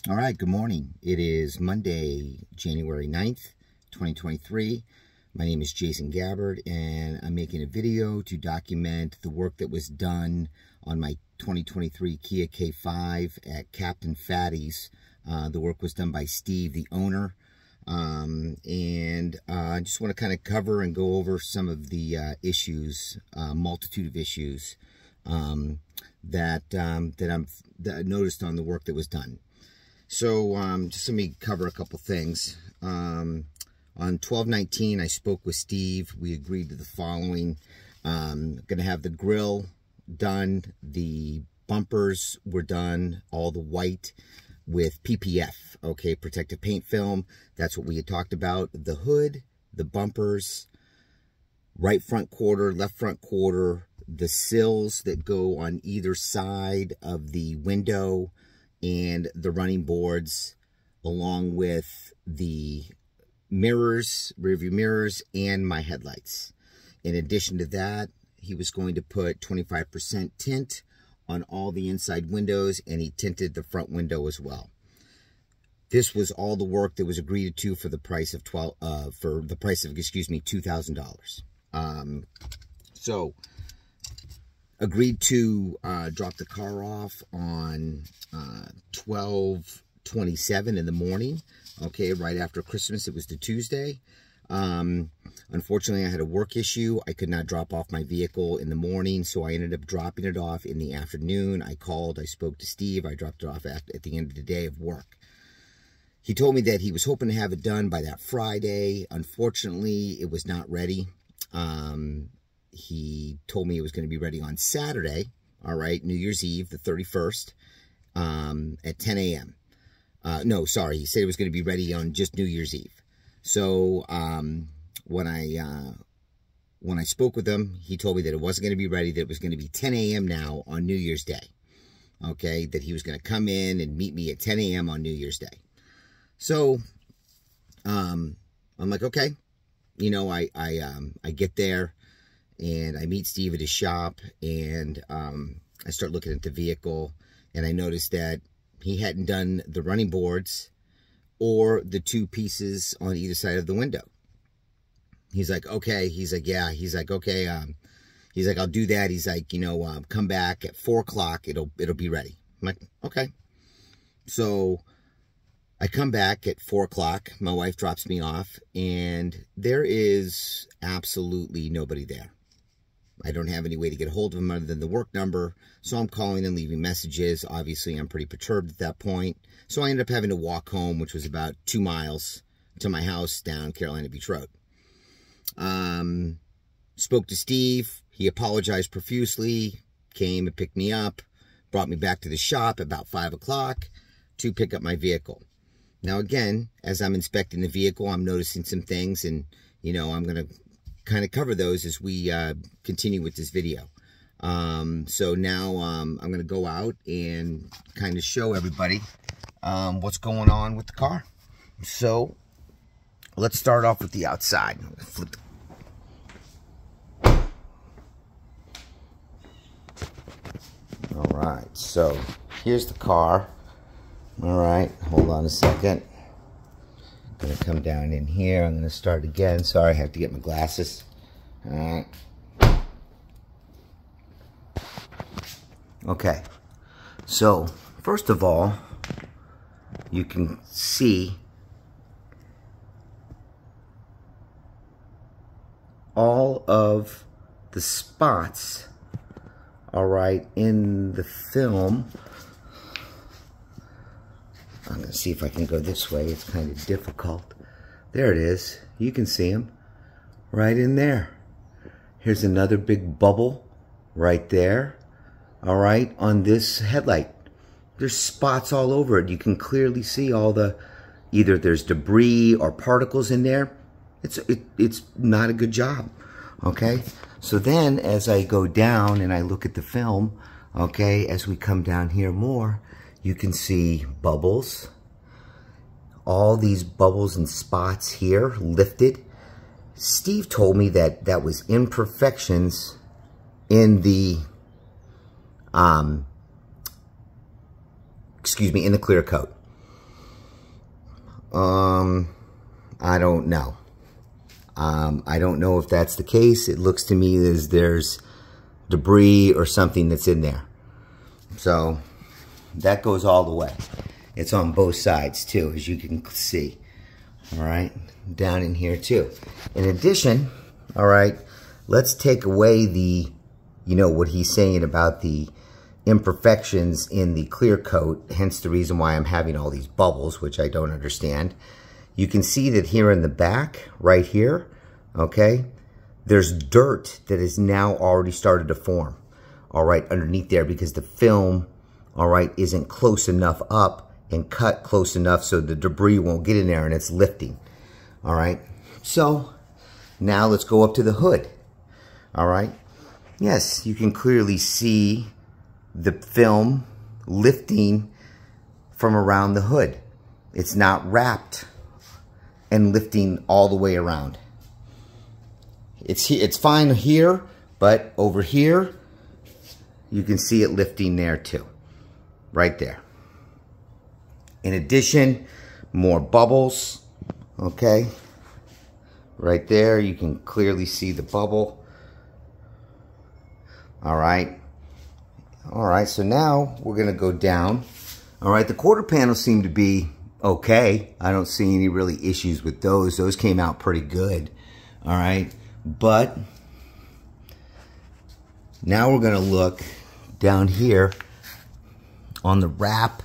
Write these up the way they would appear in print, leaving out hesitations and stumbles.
All right, good morning. It is Monday, January 9th, 2023. My name is Jason Gabbard, and I'm making a video to document the work that was done on my 2023 Kia K5 at Captain Fatty's. The work was done by Steve, the owner. I just want to kind of cover and go over some of the issues, multitude of issues that I noticed on the work that was done. So just let me cover a couple things. On 12/19, I spoke with Steve. We agreed to the following. Going to have the grill done. The bumpers were done, all the white with PPF, okay, protective paint film. That's what we had talked about. The hood, the bumpers, right front quarter, left front quarter, the sills that go on either side of the window, and the running boards, along with the mirrors, rearview mirrors, and my headlights. In addition to that, he was going to put 25% tint on all the inside windows, and he tinted the front window as well. This was all the work that was agreed to for the price of $2,000. So agreed to drop the car off on 12/27 in the morning, okay, right after Christmas. It was the Tuesday. Unfortunately, I had a work issue. I could not drop off my vehicle in the morning, so I ended up dropping it off in the afternoon. I called, I spoke to Steve, I dropped it off at the end of the day of work. He told me that he was hoping to have it done by that Friday. Unfortunately, it was not ready. He told me it was going to be ready on Saturday, all right, New Year's Eve, the 31st, at 10 a.m. No, sorry, he said it was going to be ready on just New Year's Eve. So when I spoke with him, he told me that it wasn't going to be ready, that it was going to be 10 a.m. now on New Year's Day, okay, that he was going to come in and meet me at 10 a.m. on New Year's Day. So I'm like, okay, you know, I get there, and I meet Steve at his shop, and I start looking at the vehicle, and I noticed that he hadn't done the running boards or the two pieces on either side of the window. He's like, okay. He's like, yeah. He's like, okay. He's like, I'll do that. He's like, you know, come back at 4 o'clock. It'll be ready. I'm like, okay. So I come back at 4 o'clock. My wife drops me off, and there is absolutely nobody there. I don't have any way to get a hold of him other than the work number, so I'm calling and leaving messages. Obviously, I'm pretty perturbed at that point, so I ended up having to walk home, which was about 2 miles to my house down Carolina Beach Road. Spoke to Steve. He apologized profusely, came and picked me up, brought me back to the shop about 5 o'clock to pick up my vehicle. Now, again, as I'm inspecting the vehicle, I'm noticing some things, and, you know, I'm going to kind of cover those as we continue with this video. So now I'm going to go out and kind of show everybody what's going on with the car. So let's start off with the outside. Flip All right, so here's the car. All right, hold on a second. I'm going to come down in here. I'm going to start again. Sorry, I have to get my glasses. All right. Okay. So, first of all, you can see all of the spots, all right, in the film. I'm going to see if I can go this way. It's kind of difficult. There it is. You can see them right in there. Here's another big bubble right there. All right, on this headlight. There's spots all over it. You can clearly see all the, either there's debris or particles in there. It's not a good job. Okay, so then as I go down and I look at the film, okay, as we come down here more, you can see bubbles. All these bubbles and spots here lifted. Steve told me that that was imperfections in the in the clear coat. I don't know. I don't know if that's the case. It looks to me as there's debris or something that's in there. So that goes all the way. It's on both sides too, as you can see. All right, down in here too. In addition, all right, let's take away the, you know, what he's saying about the imperfections in the clear coat, hence the reason why I'm having all these bubbles, which I don't understand. You can see that here in the back, right here, okay, there's dirt that has now already started to form, all right, underneath there, because the film, all right, isn't close enough up and cut close enough so the debris won't get in there and it's lifting, all right? So now let's go up to the hood, all right? Yes, you can clearly see the film lifting from around the hood. It's not wrapped and lifting all the way around. It's fine here, but over here, you can see it lifting there too, right there. In addition, more bubbles, okay? Right there, you can clearly see the bubble. All right. All right, so now we're gonna go down. All right, the quarter panels seem to be okay. I don't see any really issues with those. Those came out pretty good, all right? But now we're gonna look down here on the wrap,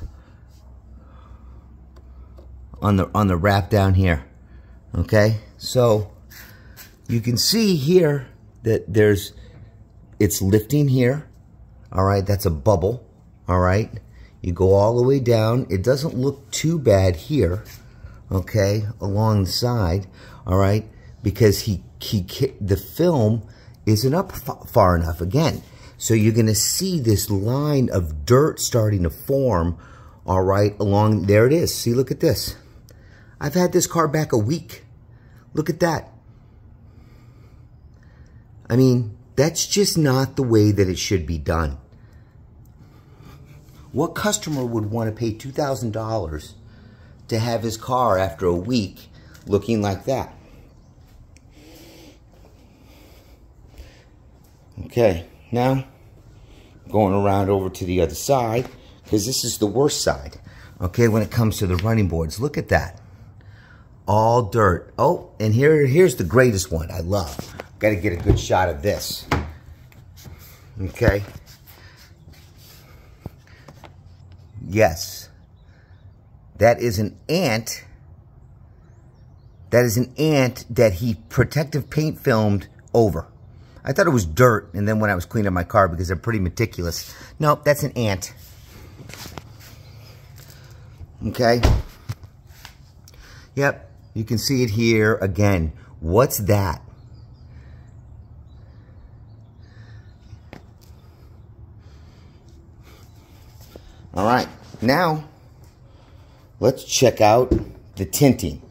on the wrap down here, okay? So you can see here that it's lifting here, all right? That's a bubble, all right? You go all the way down. It doesn't look too bad here, okay, along the side, all right? Because the film isn't up far enough again. So you're gonna see this line of dirt starting to form, all right, along, there it is. See, look at this. I've had this car back a week. Look at that. I mean, that's just not the way that it should be done. What customer would want to pay $2,000 to have his car after a week looking like that? Okay, now going around over to the other side, because this is the worst side, okay, when it comes to the running boards. Look at that. All dirt. Oh, and here's the greatest one I love. Got to get a good shot of this. Okay. Yes. That is an ant. That is an ant that he protective paint filmed over. I thought it was dirt, and then when I was cleaning up my car, because they're pretty meticulous. Nope, that's an ant. Okay. Yep. You can see it here again. What's that? All right, now let's check out the tinting.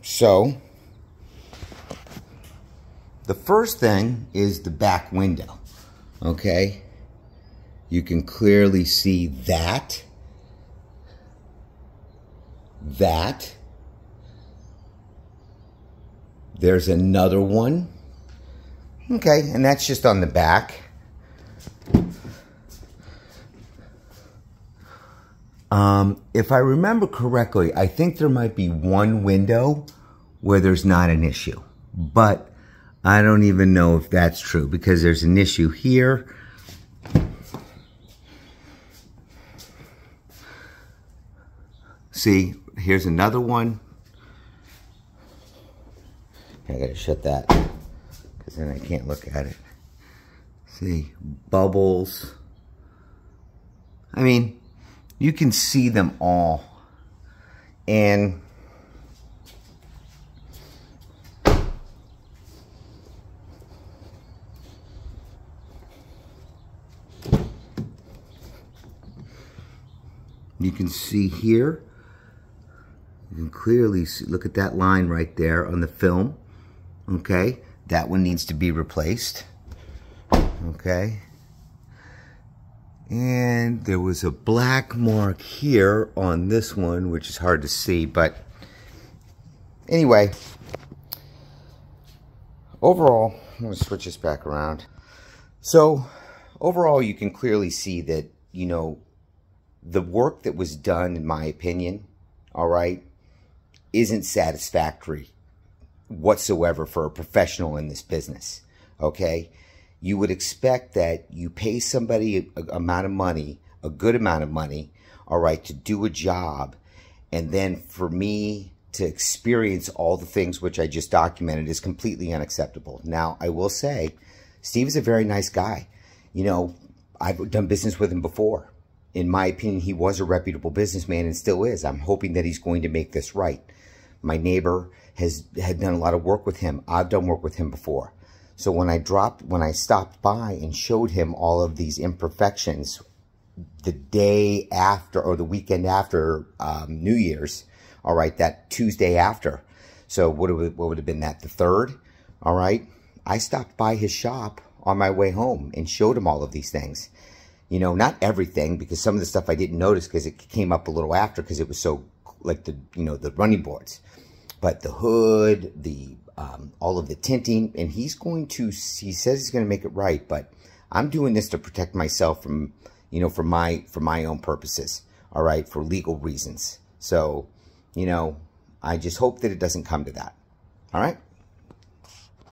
So, the first thing is the back window, okay? You can clearly see that. There's another one. Okay, and that's just on the back. If I remember correctly, I think there might be one window where there's not an issue. But I don't even know if that's true, because there's an issue here. See, here's another one. I gotta shut that, because then I can't look at it. See, bubbles. I mean, you can see them all. And you can see here, you can clearly see, look at that line right there on the film. Okay, that one needs to be replaced. Okay. And there was a black mark here on this one, which is hard to see, but anyway, overall, I'm going to switch this back around. So overall, you can clearly see that, you know, the work that was done, in my opinion, all right, isn't satisfactory whatsoever for a professional in this business, okay? You would expect that you pay somebody a amount of money, a good amount of money, all right, to do a job, and then for me to experience all the things which I just documented is completely unacceptable. Now, I will say, Steve is a very nice guy. You know, I've done business with him before. In my opinion, he was a reputable businessman and still is. I'm hoping that he's going to make this right. My neighbor had done a lot of work with him. I've done work with him before. So when I stopped by and showed him all of these imperfections the day after, or the weekend after New Year's, all right, that Tuesday after. So what would have been that, the 3rd? All right. I stopped by his shop on my way home and showed him all of these things. You know, not everything, because some of the stuff I didn't notice because it came up a little after because it was so, like, the, you know, the running boards. But the hood, the all of the tinting, and he says he's going to make it right, but I'm doing this to protect myself from, you know, for my own purposes, all right, for legal reasons. So, you know, I just hope that it doesn't come to that, all right?